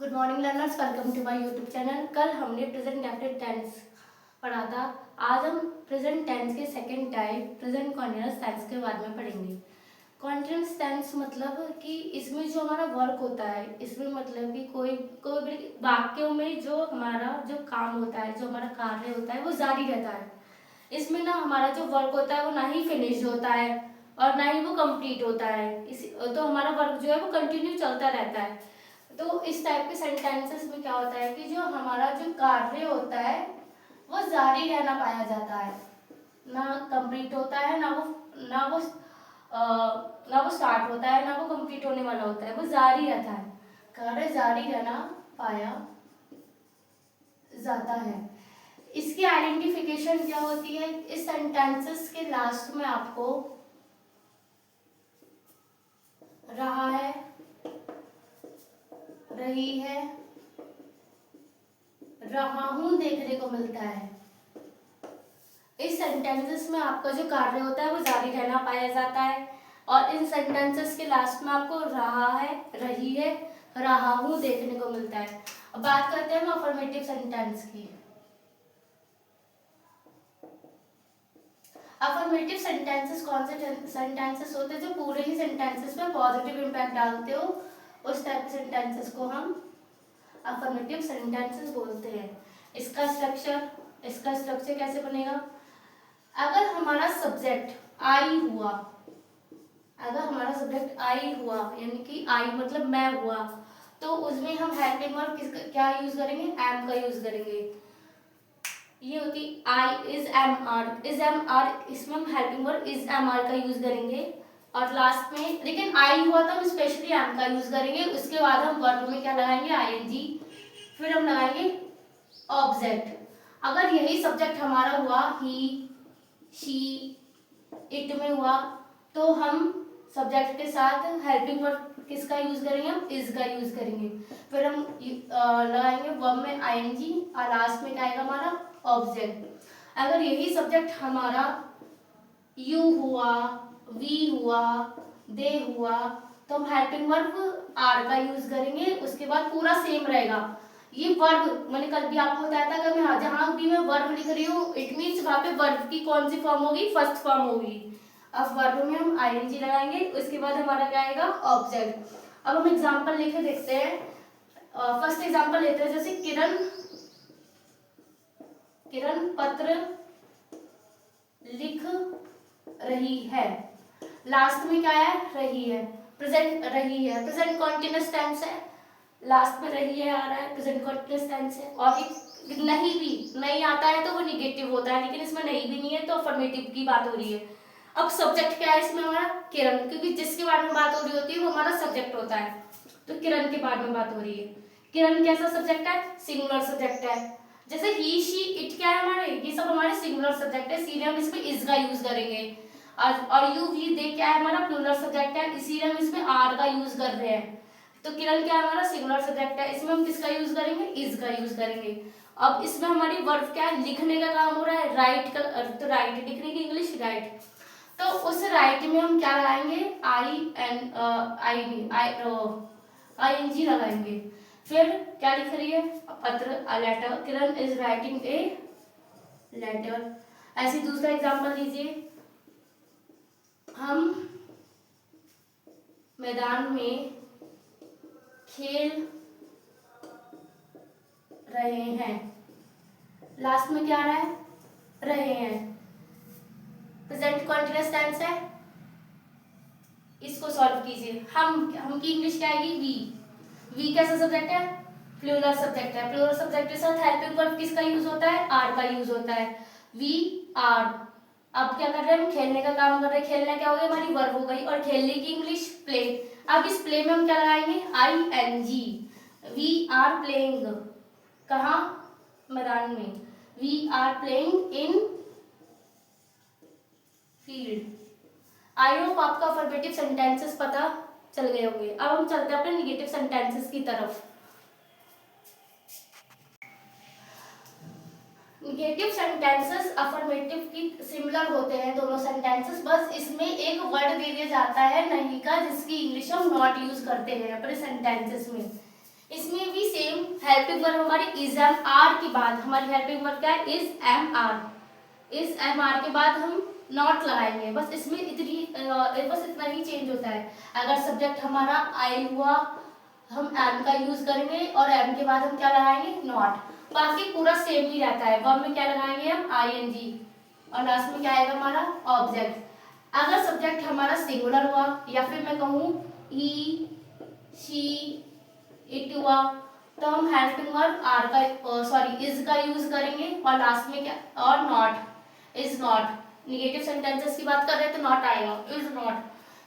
Good morning learners, welcome to my YouTube channel. कल हमने present definite tense पढ़ा था। आज हम प्रेजेंट टेंस के second type present continuous tense के बारे में पढ़ेंगे। कॉन्टिन्यूअस टेंस मतलब कि इसमें जो हमारा वर्क होता है, इसमें मतलब कि कोई कोई भी वाक्यों में जो हमारा जो काम होता है, जो हमारा कार्य होता है वो जारी रहता है। इसमें ना हमारा जो वर्क होता है वो ना ही फिनिश होता है और ना ही वो कंप्लीट होता है। इस तो हमारा वर्क जो है वो कंटिन्यू चलता रहता है। तो इस टाइप के सेंटेंसेस में क्या होता है कि जो हमारा जो कार्य होता है वो जारी रहना पाया जाता है, ना कंप्लीट होता है, ना वो स्टार्ट होता है, ना वो कंप्लीट होने वाला होता है, वो जारी रहता है। कार्य जारी रहना पाया जाता है। इसकी आइडेंटिफिकेशन क्या होती है? इस सेंटेंसेस के लास्ट में आपको रहा है, रही है, रहा हूं देखने को मिलता है। इस सेंटेंसेस में आपका जो कार्य होता है वो जारी रहना पाया जाता है और इन सेंटेंसेस के लास्ट में आपको रहा है, रही है, रहा हूं देखने को मिलता है। अब बात करते हैं हम अफर्मेटिव सेंटेंस की। अफर्मेटिव सेंटेंसेस कौन से सेंटेंसेस होते हैं जो पूरे ही सेंटेंसेस में पॉजिटिव इंपैक्ट डालते हो, उस टाइप के सेंटेंसेस को हम अफर्मेटिव सेंटेंसेस बोलते हैं। इसका स्ट्रक्चर कैसे बनेगा? अगर हमारा सब्जेक्ट आई हुआ, अगर हमारा सब्जेक्ट आई हुआ यानी कि आई मतलब मैं हुआ, तो उसमें हम हेल्पिंग वर्ब किसका क्या यूज करेंगे? एम का यूज करेंगे। ये होती आई is am are, is am are, इसमें हम helping verb is am are का यूज करेंगे और लास्ट में लेकिन आई हुआ तो हम स्पेशली एम का यूज करेंगे। उसके बाद हम वर्ब में क्या लगाएंगे? आईएनजी, फिर हम लगाएंगे ऑब्जेक्ट। अगर यही सब्जेक्ट हमारा हुआ ही, शी, इट में हुआ, तो हम सब्जेक्ट के साथ हेल्पिंग वर्ब किसका यूज करेंगे? हम इज का यूज करेंगे। फिर हम लगाएंगे वर्ब में आईएनजी और लास्ट में क्या आएगा? हमारा ऑब्जेक्ट। अगर यही सब्जेक्ट हमारा यू हुआ, वी हुआ, दे हुआ, तो हम हेल्पिंग वर्ब आर का यूज करेंगे। उसके बाद पूरा सेम रहेगा। ये वर्ब मैंने कल भी आपको बताया था कि मैं जहां भी मैं वर्ब लिख रही हूँ, इट मीन्स वहां पे वर्ब की कौन सी फॉर्म होगी? फर्स्ट फॉर्म होगी। अब वर्ब में हम आईएनजी लगाएंगे, उसके बाद हमारा क्या आएगा? ऑब्जेक्ट। अब हम एग्जांपल लेके देखते हैं। फर्स्ट एग्जांपल लेते हैं, जैसे किरण, किरण पत्र लिख रही है। लास्ट में क्या है? रही है। प्रेजेंट रही है, प्रेजेंट कॉन्टिन्यूअस टेंस है, लास्ट में रही है आ रहा है, प्रेजेंट कॉन्टिन्यूअस टेंस है। और एक नहीं भी नहीं आता है तो वो निगेटिव होता है, लेकिन इसमें नहीं भी नहीं है तो अफर्मेटिव की बात हो रही है। अब सब्जेक्ट क्या है इसमें? हमारा किरण, क्योंकि जिसके बारे में बात हो रही होती है वो हमारा सब्जेक्ट होता है, तो किरण के बारे में बात हो रही है। किरण कैसा सब्जेक्ट है? सिंगुलर सब्जेक्ट है। जैसे ही, शी, इट क्या है? हमारे ये सब हमारे सिंगुलर सब्जेक्ट है, इसीलिए हम इसमें इज का यूज करेंगे। और यू, वी, दे क्या है? हमारा प्लूरल सब्जेक्ट है, इसीलिए हम इसमें आर का यूज कर रहे हैं। तो किरण क्या है? हमारा सिंगुलर सब्जेक्ट है, इसमें हम किसका यूज करेंगे? इज का यूज करेंगे। अब इसमें हमारी वर्ब क्या है? लिखने का काम हो रहा है, राइट का, तो राइट लिखने की इंग्लिश राइट। तो उस राइट में हम क्या लगाएंगे? I N I I N जी लगाएंगे। फिर क्या लिख रही है? पत्र, a letter, Kiran is writing a letter. ऐसे दूसरा एग्जांपल लीजिए। हम मैदान में खेल रहे हैं। लास्ट में क्या आ रहा है? रहे हैं। प्रेजेंट कॉन्टिन्यूअस टेंस है। इसको सॉल्व कीजिए। हम की इंग्लिश क्या आएगी? वी कैसा सब्जेक्ट है? प्लूरल सब्जेक्ट है। प्लूरल सब्जेक्ट के साथ हेल्पिंग वर्ब किसका यूज होता है? आर का यूज होता है। We are. अब क्या कर रहे हैं? हम खेलने का काम कर रहे हैं। खेलना क्या हो गया? हमारी वर्ब हो गई। और खेलने की इंग्लिश प्ले। अब इस प्ले में हम क्या लगाएंगे? I N G. We are playing. कहा? मैदान में। We are playing in field. I hope आपका अफर्मेटिव सेंटेंसेस पता चल गए होंगे। अब हम चलते हैं अपने निगेटिव सेंटेंसेस की तरफ। निगेटिव सेंटेंसेस अफर्मेटिव की सिमिलर होते हैं दोनों सेंटेंसेस, बस इसमें एक वर्ड दे दिया जाता है नहीं का, जिसकी इंग्लिश हम नॉट यूज करते हैं अपने सेंटेंसेस में। इसमें भी सेम हेल्पिंग वर्ब हमारी इज एम आर के बाद, हमारी हेल्पिंग वर्ब क्या है, is am are. Is am are के बाद हम नॉट लगाएंगे। बस इसमें बस इतना ही चेंज होता है। अगर सब्जेक्ट हमारा आई हुआ, हम एम का यूज करेंगे और एम के बाद हम क्या लगाएंगे, नॉट। बाकी पूरा सेम ही रहता है। वर्ब में क्या लगाएंगे हम, आई एन जी, और लास्ट में क्या आएगा हमारा, ऑब्जेक्ट। अगर सब्जेक्ट हमारा सिंगुलर हुआ या फिर मैं कहूँ ही, शी, इट हुआ, तो हम हेल्पिंग वर्ब आर का सॉरी इज का यूज करेंगे और लास्ट में क्या, और not, is not. Negative sentences की बात कर रहे हैं तो नॉट आएगा, इज नॉट।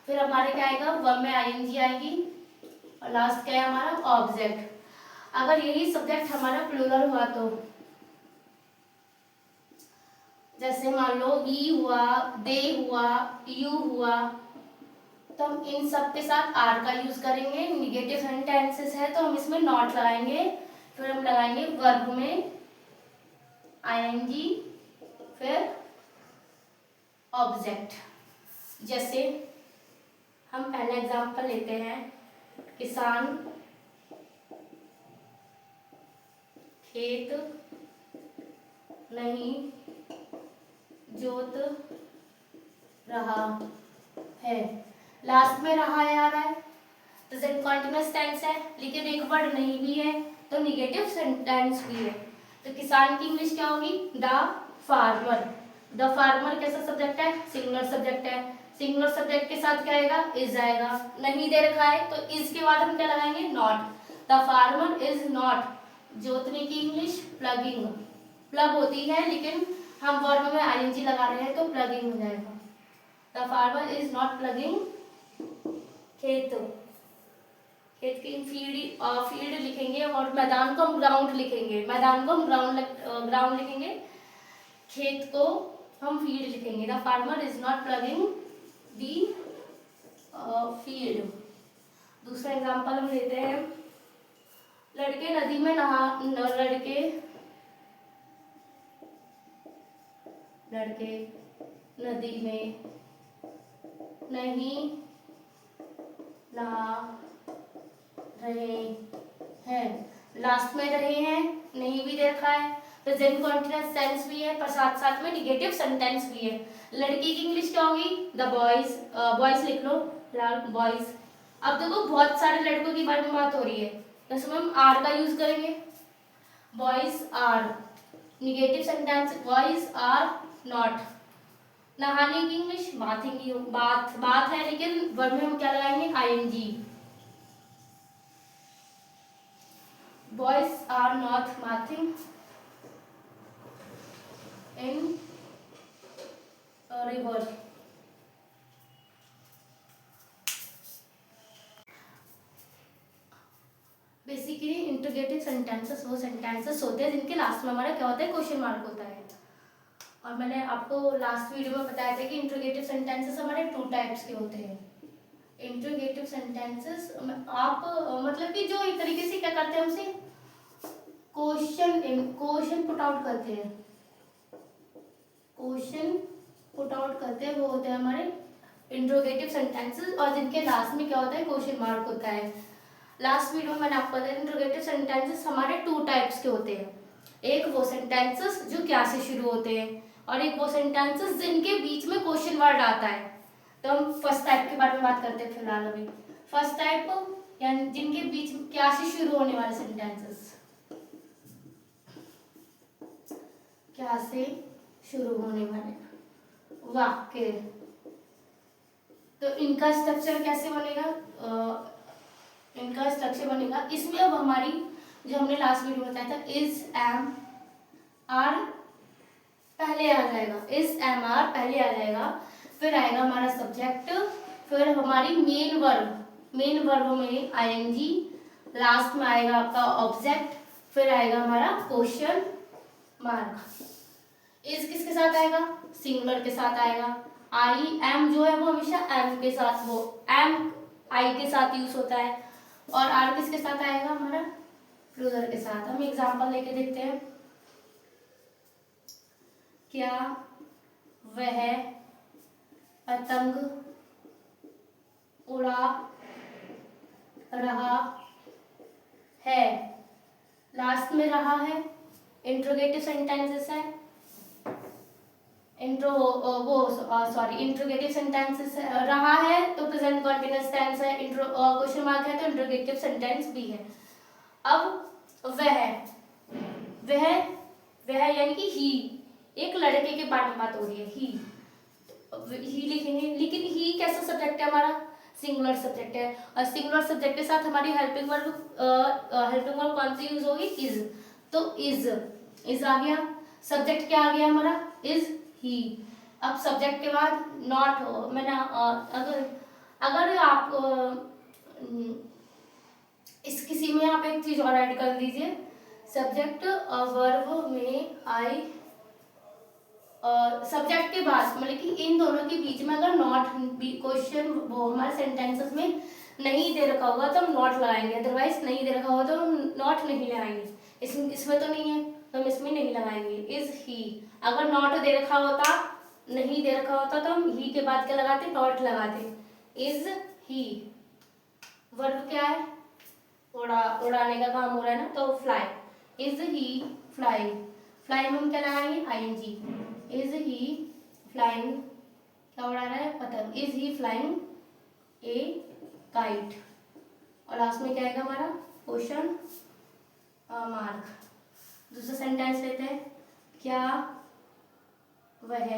फिर हमारे क्या आएगा, वर्ब में आईएनजी आएगी और लास्ट क्या है हमारा, ऑब्जेक्ट। अगर यही सब्जेक्ट हमारा प्लूरल हुआ तो जैसे मान लो ही हुआ, दे हुआ, यू हुआ, तो हम इन सब के साथ आर का यूज करेंगे। निगेटिव सेंटेंसेस है तो हम इसमें नॉट लगाएंगे। फिर हम लगाएंगे वर्ब में आईएनजी, फिर ऑब्जेक्ट। जैसे हम पहला एग्जांपल लेते हैं, किसान खेत नहीं जोत रहा है। लास्ट में रहा है आ रहा है, प्रेजेंट कॉन्टिन्यूअस टेंस है, लेकिन एक वर्ड नहीं भी है तो निगेटिव सेंटेंस भी है। तो किसान की इंग्लिश क्या होगी, द फार्मर। द फार्मर कैसा सब्जेक्ट है, सिंगुलर सब्जेक्ट है। सिंगुलर सब्जेक्ट के साथ क्या आएगा, इज आएगा। नहीं दे रखा है तो इज के बाद हम क्या लगाएंगे, not. The farmer is not. जोतने की इंग्लिश प्लगिंग। प्लग होती है लेकिन हम वर्ब में आईएनजी लगा रहे हैं तो प्लगिंग हो जाएगा। The farmer is not plugging खेत। खेत की फील्ड लिखेंगे और मैदान को हम ग्राउंड लिखेंगे। मैदान को हम ग्राउंड लिखेंगे, खेत को हम फील्ड लिखेंगे। The farmer is not plugging the field. दूसरा एग्जांपल हम लेते हैं, लड़के नदी में लड़के नदी में नहीं नहा रहे हैं। लास्ट में रहे हैं, नहीं भी देखा है, प्रेजेंट कॉन्टिन्यूअस टेंस भी है पर साथ साथ में निगेटिव सेंटेंस भी है। लड़की की इंग्लिश क्या होगी, द बॉयज। बॉयज लिख लो फिलहाल, बॉयज। अब देखो बहुत सारे लड़कों के बारे में बात हो रही है तो इसमें हम आर का यूज करेंगे। Boys are, negative sentence, boys are not. नहाने की इंग्लिश बाथिंग, बात है लेकिन वर्ब में हम क्या लगाएंगे, ING. Boys are not bathing in a river. Basically interrogative sentences वो सेंटेंसेस होते हैं जिनके लास्ट में हमारा क्या होता है, क्वेश्चन मार्क होता है। और मैंने आपको लास्ट वीडियो में बताया था कि इंट्रोगेटिव सेंटेंसेस हमारे 2 टाइप्स के होते हैं। इंट्रोगेटिव सेंटेंसेस आप मतलब कि जो एक तरीके से क्या करते हैं, हमसे क्वेश्चन पुट आउट करते हैं। क्वेश्चन पुट आउट करते हैं वो होते हैं हमारे इंट्रोगेटिव सेंटेंसेस, और जिनके लास्ट में क्या होता है, क्वेश्चन मार्क होता है। लास्ट वीडियो में मैंने आपको बताया इंट्रोगेटिव सेंटेंसेस हमारे 2 टाइप्स के होते हैं। एक वो सेंटेंसेस जो क्या से शुरू होते हैं और एक वो सेंटेंसेस जिनके बीच में क्वेश्चन वर्ड आता है। तो हम फर्स्ट टाइप के बारे में बात करते हैं फिलहाल अभी। फर्स्ट टाइप यानी जिनके बीच क्या से शुरू होने वाले सेंटेंसेस, क्या से शुरू होने वाले वाक्य। तो इनका स्ट्रक्चर कैसे बनेगा, इनका स्ट्रक्चर बनेगा इसमें। अब हमारी जो हमने लास्ट वीडियो में बताया था, इज एम आर पहले आ जाएगा, इज एम आर पहले आ जाएगा, फिर आएगा हमारा सब्जेक्ट, फिर हमारी मेन वर्ब में आईएनजी, लास्ट में आएगा आपका ऑब्जेक्ट, फिर आएगा हमारा क्वेश्चन मार्क। इज किसके साथ आएगा, सिंगुलर के साथ आएगा। आई एम जो है वो हमेशा एम के साथ, वो एम आई के साथ यूज होता है। और आर किसके साथ आएगा, हमारा प्लूरल के साथ। हम एग्जांपल लेके देखते हैं, क्या वह पतंग उड़ा रहा है, लास्ट में रहा है, इंट्रोगेटिव सेंटेंसेस है, इंट्रोगेटिव सेंटेंसेस रहा है तो प्रेजेंट कॉन्टिन्यूअस टेंस है, क्वेश्चन मार्क है तो इंट्रोगेटिव सेंटेंस भी है। अब वह यानी कि ही, एक लड़के के बारे में बात हो रही है, ही लिखेंगे, लेकिन ही कैसा सब्जेक्ट है हमारा, सिंगुलर सब्जेक्ट है, और सिंगुलर सब्जेक्ट के साथ हमारी हेल्पिंग वर्ब कौन सी यूज होगी, इज। तो इज आ गया, सब्जेक्ट क्या आ गया हमारा, इज ही। अब सब्जेक्ट के बाद नॉट हो, मैंने अगर आप इस किसी में आप एक चीज और ऐड कर दीजिए, सब्जेक्ट वर्ब में आई, सब्जेक्ट के बाद मतलब कि इन दोनों के बीच में अगर नॉट क्वेश्चन वो हमारे सेंटेंसेस में नहीं दे रखा होगा तो हम नॉट लगाएंगे, अदरवाइज नहीं दे रखा होगा तो हम नॉट नहीं लगाएंगे। इसमें तो नहीं है तो हम इसमें नहीं लगाएंगे। इज ही, अगर नॉट दे रखा होता, नहीं दे रखा होता तो हम ही के बाद क्या लगाते, नॉट लगाते। इज ही, वर्ब क्या है, उड़ाने का काम हो रहा है ना, तो fly. Is he flying, fly में हम क्या लगाएंगे, आईएनजी। इज ही फ्लाइंग, क्या उड़ा रहा है, पतंग। Is he flying A kite, और लास्ट में क्या आएगा हमारा, क्वेश्चन मार्क। दूसरा सेंटेंस लेते हैं, क्या वह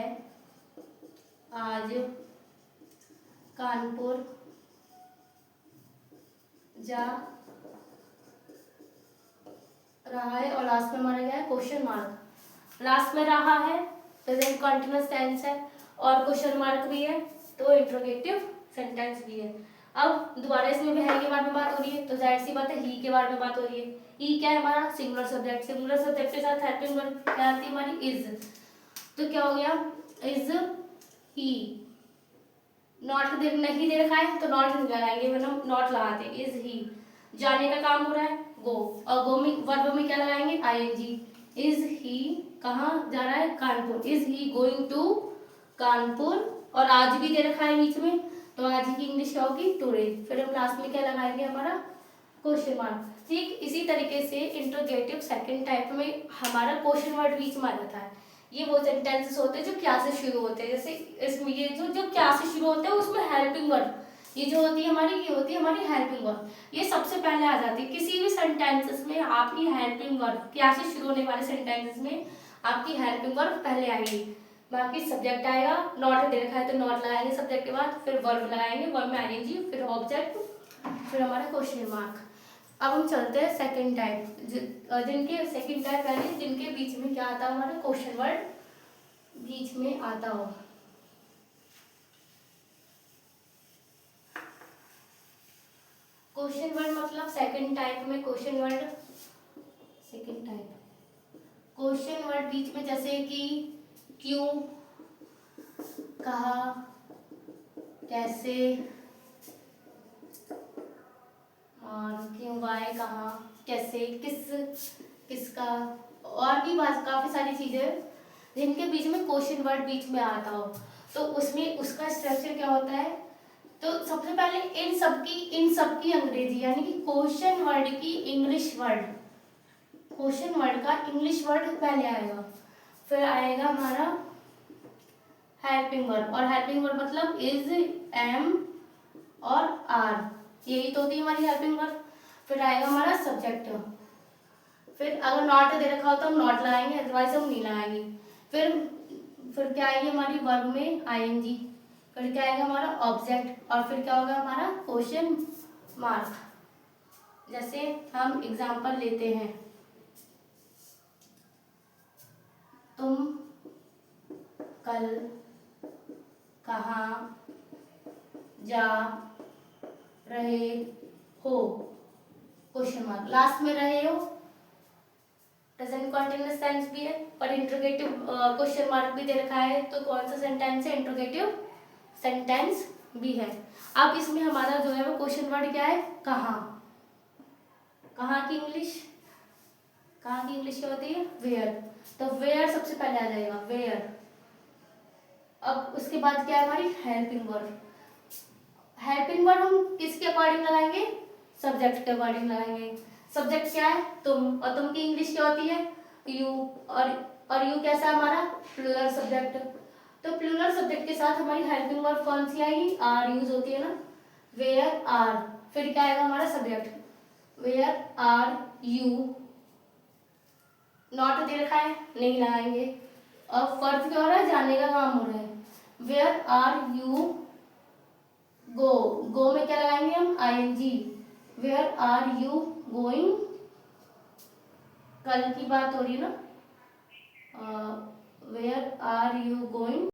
आज कानपुर जा रहा है, और लास्ट में हमारा क्या है, क्वेश्चन मार्क। लास्ट में रहा है प्रेजेंट कंटीन्यूअस टेंस है और क्वेश्चन मार्क भी है, तो इंट्रोगेटिव सेंटेंस भी है। अब दोबारा इसमें वह के बारे में बात हो रही है, तो जाहिर सी बात है ही के बारे में बात हो रही है। ही क्या है हमारा, सिंगुलर सब्जेक्ट, सिंगुलर सब्जेक्ट के साथ हेल्पिंग वर्ब क्या आती है हमारी, इज। तो क्या हो गया, इज ही। नॉट नहीं दे रखा है तो नॉट नहीं लगाएंगे, मतलब नॉट लगाते, इज ही। जाने का काम हो रहा है, गो, और गो में वर्ब में क्या लगाएंगे, आईएनजी। इज ही कहाँ जा रहा है, Kanpur. Is he going to Kanpur, और आज भी दे रखा है बीच में, तो आज की इंग्लिश क्या होगी, टुडे। फिर हम लास्ट में क्या लगाएंगे, हमारा क्वेश्चन मार्क। ठीक इसी तरीके से इंट्रोगेटिव सेकंड टाइप में हमारा क्वेश्चन वर्ड बीच में आ जाता है। ये वो सेंटेंसेस होते हैं जो क्या से शुरू होते हैं, जैसे इसमें ये जो क्या से शुरू होते हैं उसमें हेल्पिंग वर्ब, ये जो होती है हमारी, ये होती है हमारी हेल्पिंग वर्ब, ये सबसे पहले आ जाती है किसी भी सेंटेंसेस में। आपकी हेल्पिंग वर्ब क्या से शुरू होने वाले सेंटेंसेस में आपकी हेल्पिंग वर्ब पहले आएगी, बाकी सब्जेक्ट आएगा, नॉट दे रखा है तो नॉट लगाएंगे सब्जेक्ट के बाद, फिर वर्ब लगाएंगे, वर्ब में आईएनजी, फिर ऑब्जेक्ट, फिर हमारा क्वेश्चन मार्क। अब हम चलते हैं सेकंड टाइप, जिनके सेकंड टाइप यानी जिनके बीच में क्या आता है, हमारा क्वेश्चन वर्ड बीच में आता हो। क्वेश्चन वर्ड मतलब सेकंड टाइप में question word, second type question word बीच में, जैसे कि क्यों, कहा, कैसे, और क्यों, वाई, कहा, कैसे, किसका, और भी काफी सारी चीजें जिनके बीच में क्वेश्चन वर्ड बीच में आता हो, तो उसमें उसका स्ट्रक्चर क्या होता है। तो सबसे पहले इन सबकी अंग्रेजी यानी कि क्वेश्चन वर्ड की इंग्लिश वर्ड, क्वेश्चन वर्ड का इंग्लिश वर्ड पहले आएगा, फिर आएगा हमारा हेल्पिंग वर्ब, और हेल्पिंग वर्ब मतलब इज, एम और आर, यही तो होती है हमारी हेल्पिंग वर्ब। फिर आएगा हमारा सब्जेक्ट, फिर अगर नॉट दे रखा हो तो हम नॉट लगाएंगे, अदरवाइज हम नहीं लगाएंगे। फिर क्या आएगी हमारी वर्ब में आईएनजी, फिर क्या आएगा हमारा ऑब्जेक्ट, और फिर क्या होगा हमारा क्वेश्चन मार्क। जैसे हम एग्जांपल लेते हैं, तुम कल कहाँ जा रहे हो, क्वेश्चन मार्क। लास्ट में रहे हो प्रेजेंट कंटीन्यूअस टेंस भी है, पर इंट्रोगेटिव क्वेश्चन मार्क भी दे रखा है, तो कौन सा सेंटेंस है, इंट्रोगेटिव सेंटेंस भी है। अब इसमें हमारा जो है वो क्वेश्चन वर्ड क्या है, कहाँ। कहाँ की इंग्लिश, कहाँ की इंग्लिश क्या होती है, वेयर, तो वेयर सबसे पहले आ जाएगा, वेयर। अब उसके बाद क्या है हमारी हेल्पिंग वर्ब, हेल्पिंग वर्ब हम किसके अकॉर्डिंग लगाएंगे, सब्जेक्ट के अकॉर्डिंग लगाएंगे। सब्जेक्ट क्या है? तुम, और तुम की इंग्लिश क्या होती है? यू। और यू कैसा है हमारा? Plural subject. तो प्लूरल सब्जेक्ट के साथ हमारी हेल्पिंग वर्ब कौन सी आएगी? आर यूज होती है ना, वेयर आर। फिर क्या आएगा हमारा subject? Where are you. Not दे रखा है, नहीं लगाएंगे। और फर्ज क्या हो रहा है? जाने का काम हो रहा है। Where are you go. Go में क्या लगाएंगे हम? ING. Where are you going. कल की बात हो रही है ना, वेयर आर यू गोइंग